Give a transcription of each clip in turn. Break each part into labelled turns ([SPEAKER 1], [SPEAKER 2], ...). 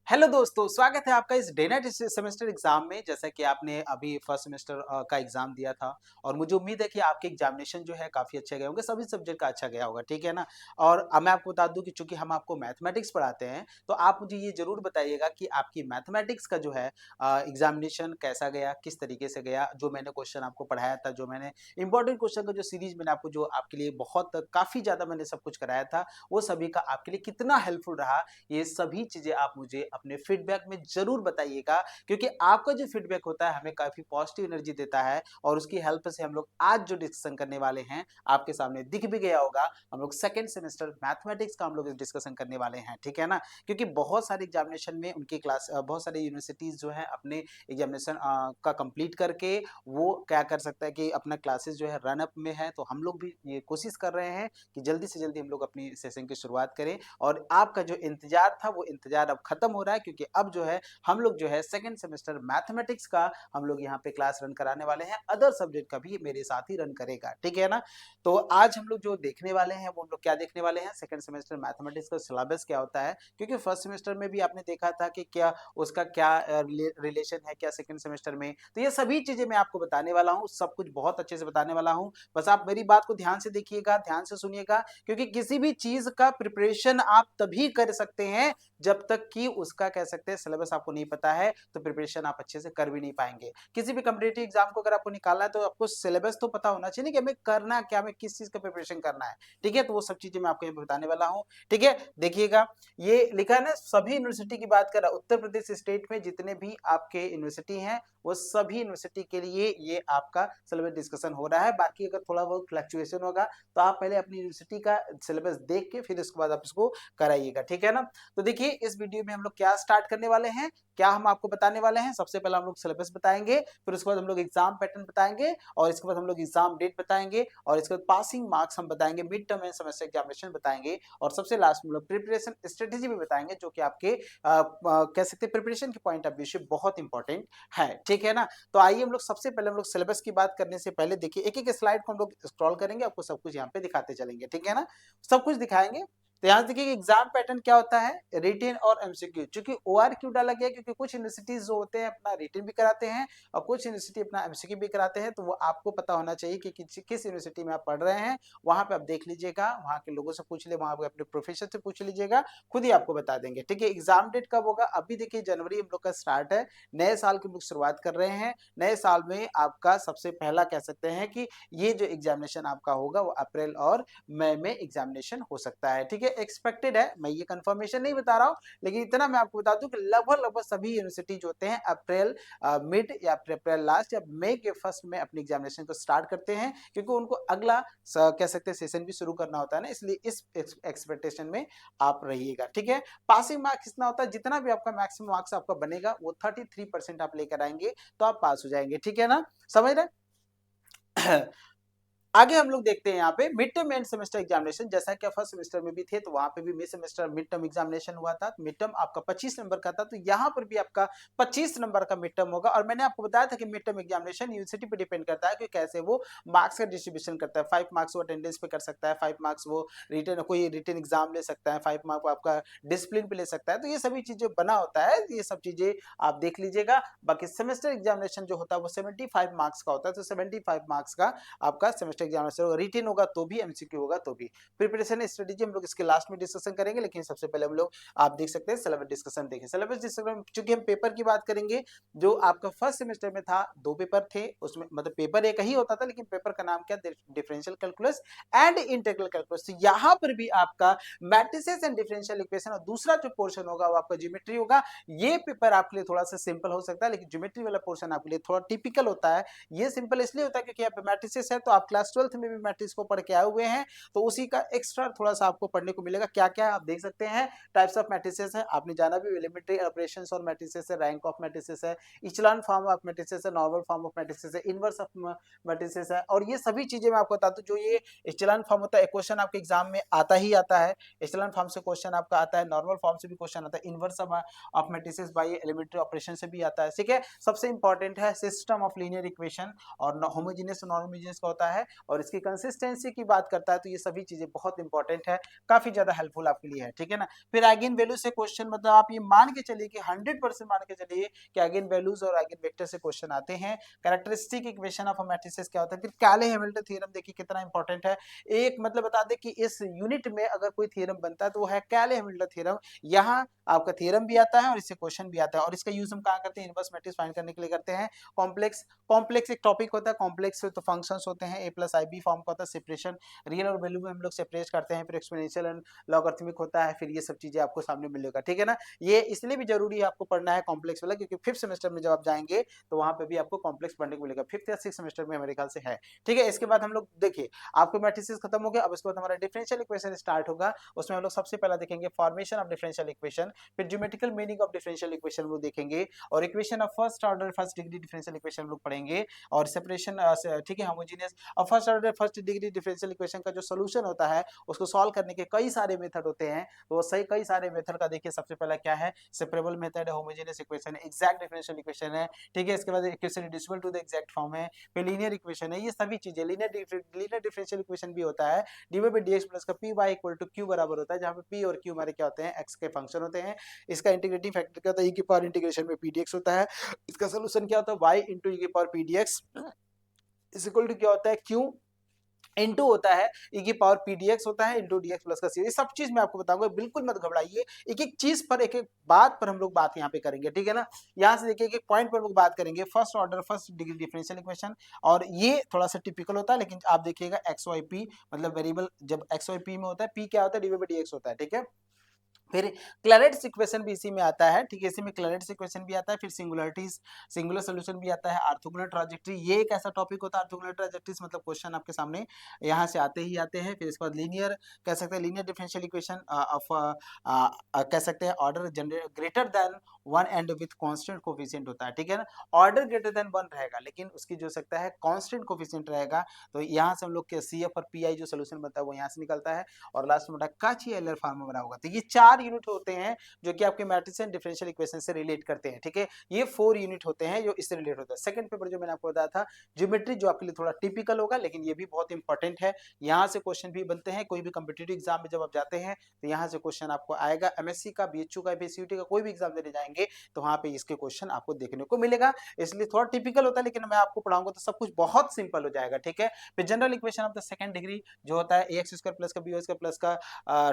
[SPEAKER 1] Hello दोस्तों, स्वागत है आपका इस डे नाइट सेमेस्टर एग्जाम में। जैसा कि आपने अभी फर्स्ट सेमेस्टर का एग्जाम दिया था और मुझे उम्मीद है कि आपके एग्जामिनेशन जो है काफ़ी अच्छे गए होंगे, सभी सब्जेक्ट का अच्छा गया होगा, ठीक है ना। और अब मैं आपको बता दूं कि चूंकि हम आपको मैथमेटिक्स पढ़ाते हैं, तो आप मुझे ये जरूर बताइएगा कि आपकी मैथमेटिक्स का जो है एग्जामिनेशन कैसा गया, किस तरीके से गया। जो मैंने क्वेश्चन आपको पढ़ाया था, जो मैंने इंपॉर्टेंट क्वेश्चन का जो सीरीज मैंने आपको जो आपके लिए बहुत काफ़ी ज़्यादा मैंने सब कुछ कराया था, वो सभी का आपके लिए कितना हेल्पफुल रहा, ये सभी चीजें आप मुझे अपने फीडबैक में जरूर बताइएगा। क्योंकि आपका जो फीडबैक होता है हमें काफी पॉजिटिव एनर्जी देता है और उसकी हेल्प से हम लोग आज जो डिस्कशन करने वाले हैं आपके सामने दिख भी गया होगा। हम लोग सेकंड सेमेस्टर मैथमेटिक्स का हम लोग डिस्कशन करने वाले हैं, ठीक है ना। क्योंकि बहुत सारे एग्जामिनेशन में उनकी क्लास बहुत सारे यूनिवर्सिटीज जो है अपने एग्जामिनेशन का कंप्लीट करके वो क्या कर सकता है कि अपना क्लासेस जो है रन अप में है। तो हम लोग भी ये कोशिश कर रहे हैं कि जल्दी से जल्दी हम लोग अपनी सेशन की शुरुआत करें और आपका जो इंतजार था वो इंतजार अब खत्म हो रहा है। क्योंकि अब जो है हम लोग जो है सेकंड सेमेस्टर मैथमेटिक्स का हम लोग यहाँ पे क्लास रन कराने वाले हैं। अदर सब्जेक्ट का भी मेरे साथ ही रन करेगा, ठीक है ना। तो आज हम लोग जो देखने वाले हैं वो हम लोग क्या देखने वाले हैं, सेकंड सेमेस्टर मैथमेटिक्स का सिलेबस क्या होता है। क्योंकि फर्स्ट सेमेस्टर में भी आपने देखा था कि क्या उसका क्या रिलेशन है क्या सेकंड सेमेस्टर में। तो ये सभी चीजें मैं आपको बताने वाला हूँ, सब कुछ बहुत अच्छे से बताने वाला हूँ। बस आप मेरी बात को ध्यान से देखिएगा, ध्यान से सुनिएगा। क्योंकि किसी भी चीज का प्रिपरेशन आप तभी कर सकते हैं जब तक कि उसका कह सकते हैं सिलेबस आपको नहीं पता है, तो प्रिपरेशन आप अच्छे से कर भी नहीं पाएंगे। किसी भी कॉम्पिटिटिव एग्जाम को अगर आपको निकालना है तो आपको सिलेबस तो पता होना चाहिए कि हमें करना क्या, हमें किस चीज का प्रिपरेशन करना है, ठीक है। तो वो सब चीजें मैं आपको यहाँ बताने वाला हूँ, ठीक है। देखिएगा, ये लिखा है ना, सभी यूनिवर्सिटी की बात कर रहा, उत्तर प्रदेश स्टेट में जितने भी आपके यूनिवर्सिटी हैं वो सभी यूनिवर्सिटी के लिए ये आपका सिलेबस डिस्कशन हो रहा है। बाकी अगर थोड़ा बहुत फ्लक्चुएशन होगा तो आप पहले अपनी यूनिवर्सिटी का सिलेबस देख के फिर उसके बाद आप इसको कराइएगा, ठीक है ना। तो देखिए इस वीडियो में हम लोग क्या स्टार्ट करने वाले हैं, क्या हम आपको बताने वाले हैं। सबसे पहले हम लोग सिलेबस बताएंगे, फिर उसके बाद हम लोग एग्जाम पैटर्न बताएंगे और इसके बाद हम लोग एग्जाम डेट बताएंगे और इसके बाद पासिंग मार्क्स हम बताएंगे, mid term end semester examination बताएंगे और सबसे लास्ट में लोग प्रिपरेशन स्ट्रेटेजी भी बताएंगे, जो कि आपके कह सकते हैं प्रिपरेशन के पॉइंट ऑफ व्यू से बहुत इंपॉर्टेंट है, ठीक है ना। तो आइए हम लोग सबसे पहले हम लोग सिलेबस की बात करने से पहले देखिए एक एक स्लाइड को हम लोग स्क्रॉल करेंगे, आपको सब कुछ यहाँ पे दिखाते चलेंगे, ठीक है ना। सब कुछ दिखाएंगे। तो यहाँ देखिए एग्जाम पैटर्न क्या होता है, रिटेन और एमसीक्यू। क्योंकि ओआर क्यों डाला गया, क्योंकि कुछ यूनिवर्सिटीज जो होते हैं अपना रिटेन भी कराते हैं और कुछ यूनिवर्सिटी अपना एमसीक्यू भी कराते हैं। तो वो आपको पता होना चाहिए कि किस यूनिवर्सिटी में आप पढ़ रहे हैं। वहां पे आप देख लीजिएगा, वहां के लोगों से पूछ ले, वहां पे अपने प्रोफेसर से पूछ लीजिएगा, खुद ही आपको बता देंगे, ठीक है। एग्जाम डेट कब होगा, अभी देखिए जनवरी हम लोग का स्टार्ट है, नए साल की हम लोग शुरुआत कर रहे हैं। नए साल में आपका सबसे पहला कह सकते हैं कि ये जो एग्जामिनेशन आपका होगा वो अप्रैल और मई में एग्जामिनेशन हो सकता है, ठीक है। एक्सपेक्टेड है, मैं ये कंफर्मेशन नहीं बता रहा हूँ, लेकिन इतना मैं आपको बता दूं कि लगभग लगभग सभी यूनिवर्सिटी जो होते हैं अप्रैल मिड या अप्रैल लास्ट या मई के फर्स्ट में अपनी एग्जामिनेशन को स्टार्ट करते हैं। क्योंकि उनको अगला कह सकते हैं सेशन भी शुरू करना होता है ना, इसलिए इस एक्सपेक्टेशन में आप रहिएगा, ठीक है। पासिंग मार्क्स कितना होता है, जितना भी आपका मैक्सिमम मार्क्स आपका बनेगा वो 33% आप लेकर आएंगे तो आप पास हो जाएंगे, ठीक है ना, समझ रहे। आगे हम लोग देखते हैं यहाँ पे mid term end semester examination. जैसा कि फर्स्ट सेमेस्टर में भी थे तो वहां पे भी mid semester mid term examination हुआ था। मिड टर्म आपका 25 नंबर का था, तो यहाँ पर भी आपका 25 नंबर का मिड टर्म होगा। और मैंने आपको बताया था कि मिड टर्म एग्जामिनेशन यूनिवर्सिटी पे डिपेंड करता है कि कैसे वो मार्क्स का डिस्ट्रीब्यूशन करता है। 5 मार्क्स वो अटेंडेंस पे कर सकता है, 5 मार्क्स वो रिटर्न कोई रिटर्न एग्जाम ले सकता है, 5 मार्क्स आपका डिसिप्लिन पे ले सकता है। तो ये सभी चीजें बना होता है, ये सब चीजें आप देख लीजिएगा। बाकी सेमेस्टर एग्जामिनेशन जो होता है वो 75 मार्क्स का होता है, तो 75 मार्क्स का आपका सेमेस्टर एग्जामिनेशन होगा। रिटेन होगा तो भी, एमसीक्यू होगा तो भी। प्रिपरेशन स्ट्रेटेजी हम लोग इसके लास्ट में डिस्कशन करेंगे, लेकिन सबसे पहले हम लोग आप देख सकते हैं सिलेबस डिस्कशन देखें। सिलेबस डिस्कशन चूंकि हम पेपर की बात करेंगे, जो आपका फर्स्ट सेमेस्टर में था 2 पेपर थे, उसमें मतलब पेपर एक ही होता था लेकिन पेपर का नाम क्या, differential calculus and integral calculus. तो यहाँ पर भी आपका मैट्रिसेस एंड डिफरेंशियल इक्वेशन और दूसरा जो पोर्शन होगा वो आपका ज्योमेट्री होगा। ये पेपर आपके लिए थोड़ा सा सिंपल हो सकता है, लेकिन ज्योमेट्री वाला पोर्शन आपके लिए थोड़ा टिपिकल होता है। ये सिंपल इसलिए होता है क्योंकि यहाँ पे मैट्रिसेस है, तो आप क्लास 12th में भी मैट्रिक्स को पढ़ के आए हुए हैं, तो उसी का एक्स्ट्रा थोड़ा सा आपको पढ़ने को मिलेगा। क्या क्या आप देख सकते हैं, टाइप्स ऑफ मैट्रिसेस है, आपने जाना भी एलिमेंट्री ऑपरेशंस और मैट्रिसेस है, रैंक ऑफ मैट्रिसेस है, इचेलॉन फॉर्म ऑफ मैट्रिसेस है, नॉर्मल फॉर्म ऑफ मैट्रिसेस है, इनवर्स ऑफ मैट्रिसेस है। और ये सभी चीजें मैं आपको बता दूं, जो ये इचेलॉन फॉर्म होता है, क्वेश्चन आपके एग्जाम में आता ही आता है। इचेलॉन फॉर्म से क्वेश्चन आपका आता है, नॉर्मल फॉर्म से भी क्वेश्चन आता है, inverse of matrices by elementary operation से भी आता है, ठीक है। सबसे इंपॉर्टेंट है सिस्टम ऑफ लीनियर इक्वेशन और होमोजेनियस और नॉन होमोजेनियस का होता है, और इसकी कंसिस्टेंसी की बात करता है, तो ये सभी चीजें बहुत इंपॉर्टेंट है, काफी ज्यादा हेल्पफुल आपके लिए है, ठीक है ना। फिर आइगन वैल्यू से क्वेश्चन, मतलब आप ये मान के चलिए कि 100% मान के चलिए कि आइगन वैल्यूज और आइगन वेक्टर से क्वेश्चन आते हैं। कैरेक्टरिस्टिक इक्वेशन ऑफ मैट्रिसेस क्या होता है, फिर कैले हैमिल्टन थ्योरम देखिए कितना इंपॉर्टेंट है। एक मतलब बता दें कि इस यूनिट में अगर कोई थ्योरम बनता है तो वो है कैले हैमिल्टन थ्योरम। यहाँ आपका थ्योरम भी आता है और इससे क्वेश्चन भी आता है, और इसका यूज हम कहाँ करते हैं, इनवर्स मैट्रिक्स फाइंड करने के लिए करते हैं। कॉम्प्लेक्स, कॉम्प्लेक्स एक टॉपिक होता है, कॉम्प्लेक्स तो फंक्शंस होते हैं, a+ib फॉर्म का होता है, सेपरेशन रियल और वैल्यू में हम लोग सेपरेट करते हैं, फिर एक्सपोनेंशियल एंड लॉगरिथमिक होता है, फिर ये सब चीजें आपको सामने मिलेगा, ठीक है ना। ये इसलिए भी जरूरी है आपको पढ़ना है कॉम्प्लेक्स वाला, क्योंकि 5th सेमेस्टर में जब आप जाएंगे तो वहां पे भी आपको कॉम्प्लेक्स पढ़ने को मिलेगा, 5th या 6th सेमेस्टर में मेरे ख्याल से है, ठीक है। इसके बाद हम लोग देखिए आपको मैट्रिसेस खत्म हो गया, अब इसके बाद हमारा डिफरेंशियल इक्वेशन स्टार्ट होगा। उसमें हम लोग सबसे पहला देखेंगे फॉर्मेशन ऑफ डिफरेंशियल इक्वेशन, फिर geometrical meaning of differential equation वो देखेंगे, और equation of first order first degree differential equation हम लोग पढ़ेंगे, और सेपरेशन, ठीक है, होमोजेनियस और first order first degree differential equation का जो सोल्यूशन होता है उसको सॉल्व करने के कई सारे मेथड होते हैं। तो सही कई सारे मेथड का देखिए, सबसे पहला क्या है, सेपरेबल मेथड है, होमोजेनियस इक्वेशन है, एग्जैक्ट डिफरेंशियल इक्वेशन है, ठीक है। इसके बाद equation reducible to the exact form है, फिर लीनियर इक्वेशन है, ये सभी चीजें, लीनियर डिफरेंशियल इक्वेशन भी होता है, D by D X plus का P Y equal to Q बराबर होता है, जहाँ पे पी और क्यू हमारे क्या होते हैं, एक्स के फंक्शन होते हैं। इसका इंटीग्रेटिंग फैक्टर क्या होता है, ई की पावर इंटीग्रेशन में पी डी एक्स होता है। इसका सोल्यूशन क्या होता है, वाई इंटू ई की power P D X is equal to क्या होता है, क्यू इंटू होता है ई की पावर पीडीएक्स होता है इंटू डीएक्स प्लस का सी। ये सब चीज मैं आपको बताऊंगा, बिल्कुल मत घबराइए, एक एक चीज पर एक एक बात पर हम लोग बात यहाँ पे करेंगे, ठीक है ना। यहाँ से देखिए एक पॉइंट पर लोग बात करेंगे, first order first degree differential equation, और ये थोड़ा सा टिपिकल होता है, लेकिन आप देखिएगा एक्स वाई पी मतलब वेरिएबल जब एक्स वाई पी में होता है, पी क्या होता है, डी बाई डी एक्स होता है, ठीक है। फिर क्लैरेट्स इक्वेशन भी इसी में आता है, ठीक है, इसी में क्लैरेट्स इक्वेशन भी आता है, फिर सिंगुलरिटीज सिंगुलर सॉल्यूशन भी आता है, ऑर्थोगोनल ट्रांजेक्टरी, ये एक ऐसा टॉपिक होता है ऑर्थोगोनल ट्रांजेक्टरीज, मतलब क्वेश्चन आपके सामने यहाँ से आते ही आते हैं। फिर इसके बाद लीनियर कह सकते हैं, लीनियर डिफरेंशियल इक्वेशन ऑफ कह सकते हैं order generate greater than 1 and with constant coefficient होता है, ठीक है ना। ऑर्डर ग्रेटर देन 1 रहेगा, लेकिन उसकी जो सकता है कांस्टेंट कोफिशिएंट रहेगा, तो यहाँ से हम लोग के सी एफ और पी आई जो सोल्यूशन बनता है वो यहाँ से निकलता है, और लास्ट में काची एलर फॉर्म में बना होगा। तो ये 4 यूनिट होते हैं जो कि आपके मैट्रिक्स एंड डिफरेंशियल इक्वेशन से रिलेट करते हैं, ठीक है। ये 4 यूनिट होते हैं जो इससे रिलेट होता है। सेकंड पेपर जो मैंने आपको बताया था ज्योमेट्री, जो आपके लिए थोड़ा टिपिकल होगा, लेकिन ये भी बहुत इंपॉर्टेंट है, यहाँ से क्वेश्चन भी बनते हैं। कोई भी कॉम्पिटिटिव एग्जाम में जब आप जाते हैं तो यहाँ से क्वेश्चन आपको आएगा, एमएससी का, बीएचयू का, बीसीयूटी का कोई भी एग्जाम देने जाएंगे तो वहाँ पे इसके क्वेश्चन आपको देखने को मिलेगा। इसलिए थोड़ा टिपिकल होता है, लेकिन मैं आपको पढ़ाऊंगा तो सब कुछ बहुत सिंपल हो जाएगा, ठीक है। फिर general equation of the second degree जो होता है एक्स स्क्वायर प्लस का बी स्क्वायर प्लस का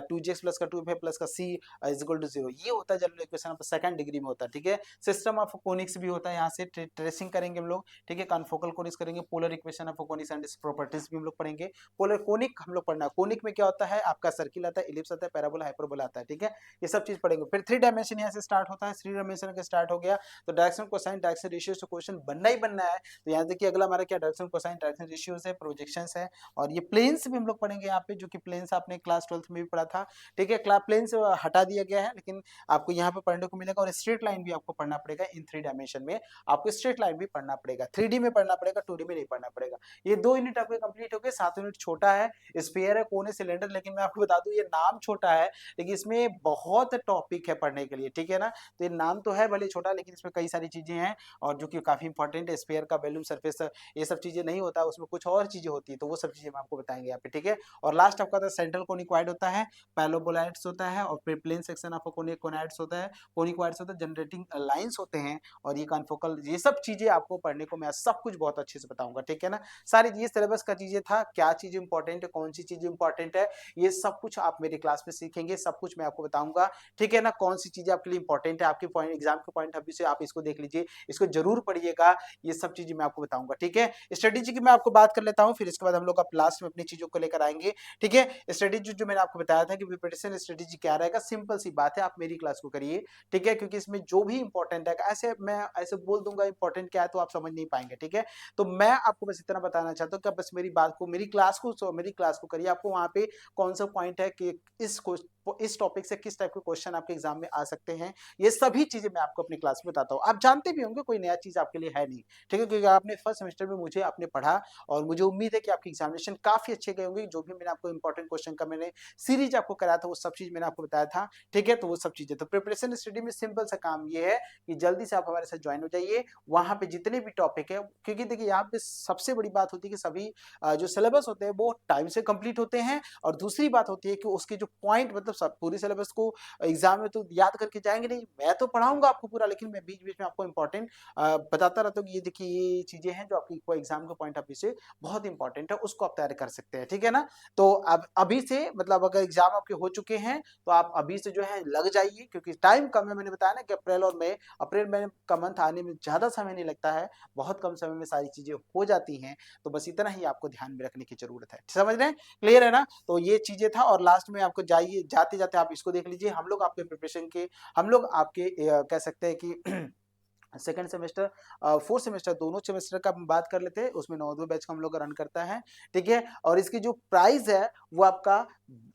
[SPEAKER 1] 2x प्लस का 2f प्लस का c इज इक्वल टू 0, ये होता है general equation of second degree में होता है, ठीक है। सिस्टम ऑफ कोनिक्स भी होता है, यहाँ से ट्रेसिंग करेंगे हम लोग, ठीक है, कॉन्फोकल कोनिक्स करेंगे, polar equation of conics and properties भी हम लोग पढ़ेंगे। पोलर कोनिक हम लोग पढ़ना है, कोनिक में क्या होता है आपका सर्किल आता है, इलिप्स आता है, पैराबोला हाइपरबोला आता है, ठीक है, ये सब चीज पढ़ेंगे। फिर 3 डायमेंशन यहाँ से स्टार्ट होता है, 3 डायमेंशन का स्टार्ट हो गया तो डायरेक्शन कोसाइन डायरेक्शन रेशियो से क्वेश्चन बनना ही बनना है। तो यहाँ देखिए अगला हमारा क्या डायरेक्शन कोसाइन डायरेक्शन रेशियोज है, प्रोजेक्शंस है, और ये प्लेन्स भी हम लोग पढ़ेंगे यहाँ पे, जो कि प्लेन्स आपने क्लास 12th में भी पढ़ा था, ठीक है। प्लेन्स हटा दिया गया है, लेकिन आपको यहाँ पे पढ़ने को मिलेगा, और स्ट्रेट लाइन भी आपको पढ़ना पड़ेगा। इन 3 डायमेंशन में आपको स्ट्रेट लाइन भी पढ़ना पड़ेगा, 3D में पढ़ना पड़ेगा, 2D में नहीं पढ़ना पड़ेगा। ये 2 यूनिट आपके कंप्लीट हो गए। 7 यूनिट छोटा है, स्फीयर है, कोने, सिलेंडर, लेकिन मैं आपको बता दूं ये नाम छोटा है, लेकिन इसमें बहुत टॉपिक है पढ़ने के लिए, ठीक है ना। तो ये नाम तो है भले छोटा, लेकिन इसमें कई सारी चीजें हैं, और जो कि काफी इंपॉर्टेंट है। स्फीयर का वॉल्यूम सरफेस ये सब चीजें नहीं होता, उसमें कुछ और चीजें होती है, तो वो सब चीजें हम आपको बताएंगे यहाँ पे, ठीक है। और लास्ट आपका सेंट्रल कोनिक्वाइड होता है, पैलोबोलाइड्स होता है, और फिर प्लेन सेक्शन ऑफ कोनिक्वाइड्स होता है, कोनिक्वाइड्स होता है, जनरेटिंग लाइंस होते हैं, और ये कॉन्फोकल, ये सब चीजें आपको पढ़ने को मैं सब कुछ बहुत अच्छे से बताऊंगा, ठीक है ना। सारी ये सिलेबस का चीजें था, क्या चीज इंपॉर्टेंट है, कौन सी चीज इंपॉर्टेंट है, ये सब कुछ आप मेरी क्लास में सीखेंगे, सब कुछ मैं आपको बताऊंगा, ठीक है ना। कौन सी चीजें आपके लिए इंपॉर्टेंट है, आपके पॉइंट एग्जाम के पॉइंट ऑफ व्यू से आप इसको देख लीजिए, इसको जरूर पढ़िएगा, ये सब चीजें मैं आपको बताऊंगा, ठीक है। स्ट्रेटेजी की मैं आपको बात कर लेता हूँ, फिर इसके बाद हम लोग आप लास्ट में अपनी चीजों को लेकर आएंगे, ठीक है। स्ट्रेटेजी जो मैंने आपको बताया था कि प्रिपरेशन स्ट्रेटेजी क्या रहेगा, सिंपल सी बात है, आप मेरी क्लास को करिए, ठीक है, क्योंकि इसमें जो भी इंपॉर्टेंट है, ऐसे मैं ऐसे बोल दूंगा इंपॉर्टेंट क्या है तो आप समझ नहीं पाएंगे, ठीक है। तो मैं आपको बस इतना बताना चाहता हूँ कि बस मेरी बात को, मेरी क्लास को करिए, आपको वहां पे कौन सा पॉइंट है कि इस इस टॉपिक से किस टाइप के क्वेश्चन आपके एग्जाम में आ सकते हैं, ये सभी चीजें मैं आपको अपनी क्लास में बताता हूँ। आप जानते भी होंगे, कोई नया चीज आपके लिए है नहीं, ठीक है, क्योंकि आपने फर्स्ट सेमेस्टर में मुझे आपने पढ़ा, और मुझे उम्मीद है कि आपके एग्जामिनेशन काफी अच्छे गए होंगे। जो भी मैंने आपको इंपॉर्टेंट क्वेश्चन का मैंने सीरीज आपको कराया था, वो सब चीज मैंने आपको बताया था, ठीक है। तो वो सब चीजें, तो प्रिपरेशन स्टडी में सिंपल सा काम ये है कि जल्दी से आप हमारे साथ ज्वाइन हो जाइए। वहां पे जितने भी टॉपिक है, क्योंकि देखिए यहाँ पे सबसे बड़ी बात होती है कि सभी जो सिलेबस होते हैं वो टाइम से कंप्लीट होते हैं, और दूसरी बात होती है कि उसके जो पॉइंट, मतलब सब पूरी सिलेबस को एग्जाम में तो याद करके जाएंगे नहीं, मैं तो पढ़ाऊंगा आपको पूरा, लेकिन मैं बीच बीच में आपको इंपॉर्टेंट बताता रहता हूँ कि ये देखिए ये चीजें हैं जो आपकी एग्जाम के पॉइंट ऑफ व्यू से बहुत इंपॉर्टेंट है, उसको आप तैयारी कर सकते हैं, ठीक है ना। तो अब अभी से, मतलब अगर एग्जाम आपके हो चुके हैं तो आप अभी से जो है लग जाइए, क्योंकि टाइम कम है। मैंने बताया ना कि अप्रैल और मई, अप्रैल मई का मंथ आने में ज्यादा समय नहीं लगता है, बहुत कम समय में सारी चीजें हो जाती हैं। तो बस इतना ही आपको ध्यान में रखने की जरूरत है, समझ रहे हैं, क्लियर है ना। तो ये चीजें था, और लास्ट में आपको जाइए, जाते जाते आप इसको देख लीजिए, हम लोग आपके प्रिपरेशन के, हम लोग आपके कह सकते हैं कि सेकंड सेमेस्टर, फोर्थ सेमेस्टर, दोनों सेमेस्टर का हम बात कर लेते हैं, उसमें 9वें बैच का हम लोग रन करता है, ठीक है। और इसकी जो प्राइस है वो आपका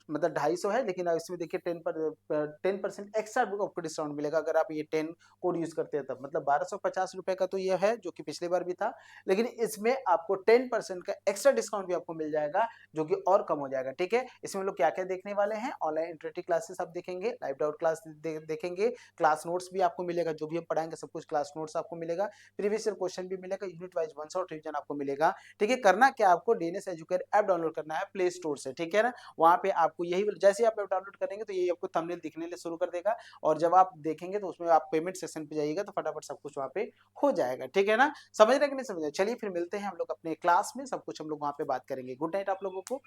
[SPEAKER 1] मतलब 250 है, लेकिन इसमें देखिए 10% एक्स्ट्रा आपको डिस्काउंट मिलेगा अगर आप ये 10 कोड यूज करते हैं तब, मतलब 1250 रुपए का तो ये है, जो कि पिछली बार भी था, लेकिन इसमें आपको 10% का एक्स्ट्रा डिस्काउंट भी आपको मिल जाएगा, जो कि और कम हो जाएगा, ठीक है। इसमें लोग क्या क्या देखने वाले हैं, ऑनलाइन इंटरेक्टिव क्लासेस आप देखेंगे, लाइव डाउट क्लास देखेंगे, क्लास नोट्स भी आपको मिलेगा, जो भी हम पढ़ाएंगे सब कुछ क्लास नोट्स आपको मिलेगा, प्रीवियस ईयर क्वेश्चन भी मिलेगा, unit wise one shot revision आपको मिलेगा, ठीक है। करना क्या, आपको डीएनएस एजुकेट ऐप डाउनलोड करना है प्ले स्टोर से, ठीक है ना। वहां पे आपको यही, जैसे ही आप ऐप डाउनलोड करेंगे तो ये आपको थंबनेल दिखने ले शुरू कर देगा, और जब आप देखेंगे तो उसमें आप पेमेंट सेक्शन पे जाइएगा तो फटाफट सब कुछ वहां पे हो जाएगा, ठीक है ना। समझ रहे कि नहीं समझ रहे, चलिए फिर मिलते हैं हम लोग अपने क्लास में, सब कुछ हम लोग वहां पे बात करेंगे। गुड नाइट आप लोगों को।